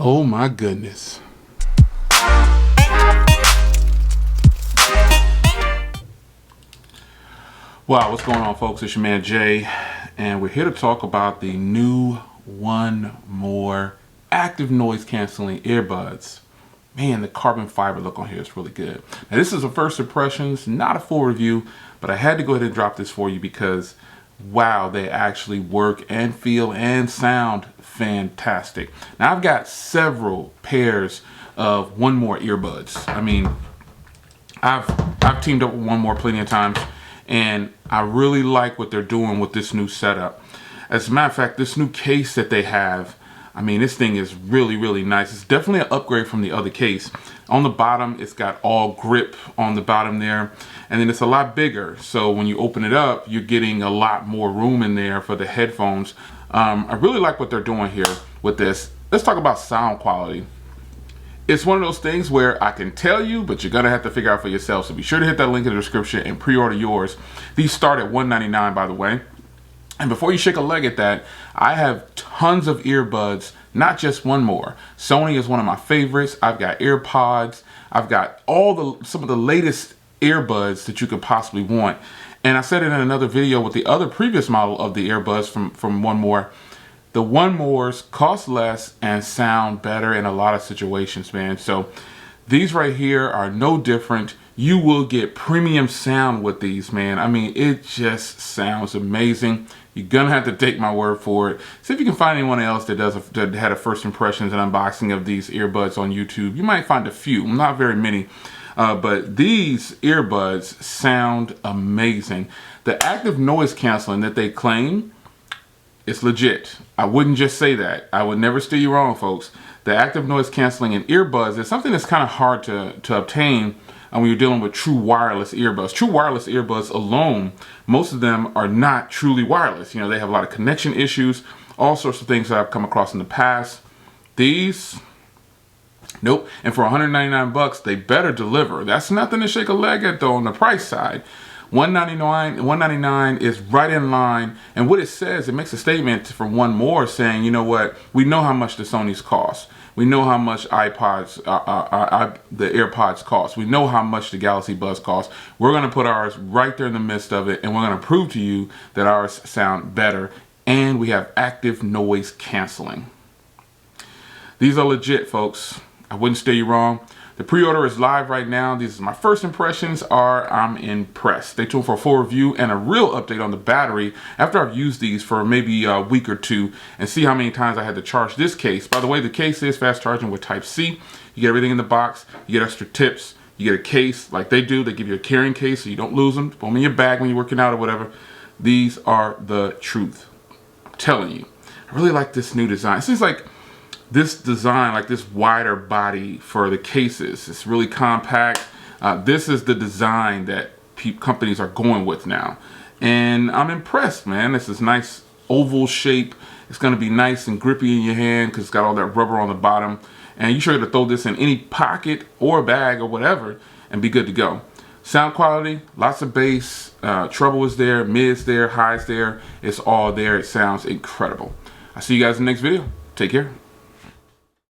Oh my goodness. Wow, what's going on, folks? It's your man Jay, and we're here to talk about the new One More active noise canceling earbuds. Man, the carbon fiber look on here is really good. Now, this is a first impressions, not a full review, but I had to go ahead and drop this for you because wow, they actually work and feel and sound fantastic. Now, I've got several pairs of One More earbuds. I mean, I've teamed up with One More plenty of times, and I really like what they're doing with this new setup. As a matter of fact, this new case that they have, I mean, this thing is really, really nice. It's definitely an upgrade from the other case. On the bottom, it's got all grip on the bottom there, and then it's a lot bigger. So when you open it up, you're getting a lot more room in there for the headphones. I really like what they're doing here with this. Let's talk about sound quality. It's one of those things where I can tell you, but you're gonna have to figure out for yourself. So be sure to hit that link in the description and pre-order yours. These start at $199, by the way. And before you shake a leg at that, I have tons of earbuds, not just One More. Sony is one of my favorites. I've got AirPods. I've got some of the latest earbuds that you could possibly want. And I said it in another video with the other previous model of the earbuds from One More. The One Mores cost less and sound better in a lot of situations, man. So these right here are no different. You will get premium sound with these, man. I mean, it just sounds amazing. You're gonna have to take my word for it. See if you can find anyone else that had a first impressions and unboxing of these earbuds on YouTube. You might find a few, not very many, but these earbuds sound amazing. The active noise canceling that they claim, it's legit. I wouldn't just say that. I would never steer you wrong, folks. The active noise canceling in earbuds is something that's kind of hard to obtain when you're dealing with true wireless earbuds. True wireless earbuds alone, most of them are not truly wireless. You know, they have a lot of connection issues, all sorts of things that I've come across in the past. These, nope. And for 199 bucks, they better deliver. That's nothing to shake a leg at though on the price side. $199 is right in line, and what it says, it makes a statement from One More saying, you know what, we know how much the Sonys cost. We know how much the AirPods cost. We know how much the Galaxy Buds cost. We're going to put ours right there in the midst of it, and we're going to prove to you that ours sound better, and we have active noise canceling. These are legit, folks. I wouldn't steer you wrong. The pre-order is live right now. These are my first impressions I'm impressed. Stay tuned for a full review and a real update on the battery after I've used these for maybe a week or two and see how many times I had to charge this case. By the way, the case is fast charging with Type-C. You get everything in the box. You get extra tips. You get a case like they do. They give you a carrying case so you don't lose them. Put them in your bag when you're working out or whatever. These are the truth. I'm telling you. I really like this new design. It seems like this design, like this wider body for the cases. It's really compact. This is the design that companies are going with now. And I'm impressed, man. This is nice oval shape. It's going to be nice and grippy in your hand because it's got all that rubber on the bottom. And you sure to throw this in any pocket or bag or whatever and be good to go. Sound quality, lots of bass. Treble is there, mid's there, high's there. It's all there. It sounds incredible. I'll see you guys in the next video. Take care.